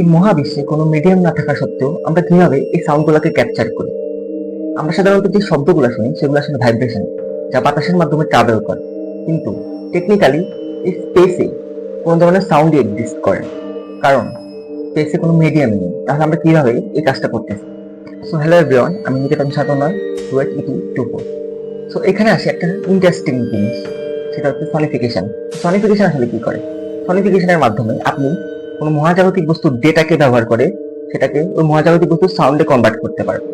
এই মহাবিশ্বে কোনো মিডিয়াম না থাকা সত্ত্বেও আমরা কিভাবে এই সাউন্ডগুলোকে ক্যাপচার করি? আমরা সাধারণত যে শব্দগুলো শুনি সেগুলো আসলে ভাইব্রেশন, যা বাতাসের মাধ্যমে ট্রাভেল করে। কিন্তু টেকনিক্যালি এই স্পেসে কোনো ধরনের সাউন্ড এক্সিস্ট করে না। কারণ স্পেসে কোনো মিডিয়াম নেই। তাহলে আমরা কিভাবে এই কাজটা করতেছি? সো হ্যালো এভরিওয়ান, আমি নিকেতন সাধনার টুয়েট ইটি 24। সো এখানে আসে একটা ইন্টারেস্টিং জিনিস, সেটা হচ্ছে সনিফিকেশন। সনিফিকেশন আসলে কি করে? সনিফিকেশনের মাধ্যমে আপনি কোনো মহাজাগতিক বস্তুর ডেটাকে ব্যবহার করে সেটাকে ওই মহাজাগতিক বস্তুর সাউন্ডে কনভার্ট করতে পারবেন।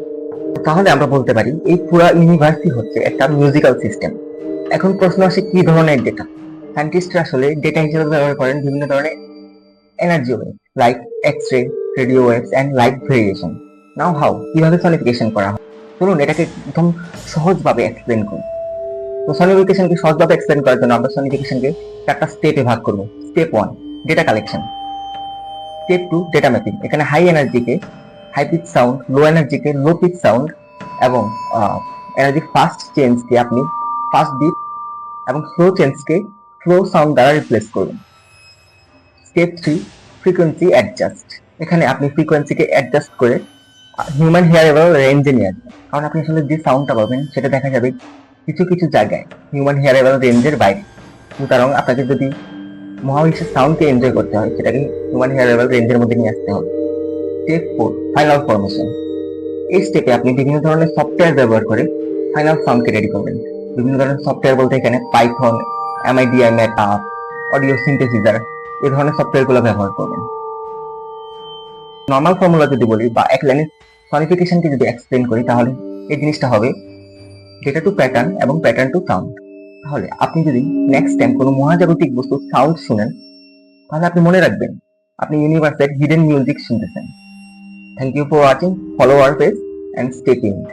তাহলে আমরা বলতে পারি এই পুরা ইউনিভার্সই হচ্ছে একটা মিউজিক্যাল সিস্টেম। এখন প্রশ্ন আসে কি ধরনের ডেটা? সায়েন্টিস্টরা আসলে ডেটা হিসেবে ব্যবহার করেন বিভিন্ন ধরনের energy wave, like X ray, radio waves and light variation. Now how, কিভাবে সনিফিকেশন করা হয়? চলুন এটাকে একদম সহজভাবে এক্সপ্লেন করি। তো সনিফিকেশনকে সহজভাবে এক্সপ্লেন করার জন্য আমরা সনিফিকেশনকে 4টা স্টেপে ভাগ করব। Step 1, data collection. Step 2, data mapping. এখানে হাই এনার্জিকে হাই পিচ সাউন্ড, লো এনার্জিকে লো পিচ সাউন্ড এবং এনার্জি ফাস্ট চেঞ্জকে আপনি ফাস্ট বিট এবং স্লো চেঞ্জকে স্লো সাউন্ড দ্বারা রিপ্লেস করবেন। Step 3, frequency adjust. এখানে আপনি ফ্রিকোয়েন্সিকে অ্যাডজাস্ট করে হিউম্যান হিয়ারেবল রেঞ্জে নিয়ে আসবেন। কারণ আপনি আসলে যে সাউন্ডটা পাবেন সেটা দেখা যাবে কিছু কিছু জায়গায় হিউম্যান হিয়ারেবল রেঞ্জের বাইরে। কারণ আপনাকে যদি মহাবিশ্বের সাউন্ডকে এনজয় করতে হয় সেটাকে হিউম্যান হিয়ারেবল রেঞ্জের মধ্যে নিয়ে আসতে হবে। Step 4, final formation. এই স্টেপে আপনি বিভিন্ন ধরনের সফটওয়্যার ব্যবহার করে ফাইনাল সাউন্ডকে রেডি করবেন। বিভিন্ন ধরনের সফটওয়্যার বলতে এখানে পাইথন, এমআইডিআই মেটা, অডিও সিনথেসিজার, এই ধরনের সফটওয়্যারগুলো ব্যবহার করবেন। নর্মাল ফর্মুলা যদি বলি বা এক লাইনে সনিফিকেশনকে যদি এক্সপ্লেন করি তাহলে এই জিনিসটা হবে ডেটা টু প্যাটার্ন এবং প্যাটার্ন টু সাউন্ড। তাহলে আপনি যদি নেক্সট টাইম কোনো মহাজাগতিক বস্তুর সাউন্ড শুনেন তাহলে আপনি মনে রাখবেন আপনি ইউনিভার্সের হিডেন মিউজিক শুনতেছেন। Thank you for watching, follow our page and stay tuned.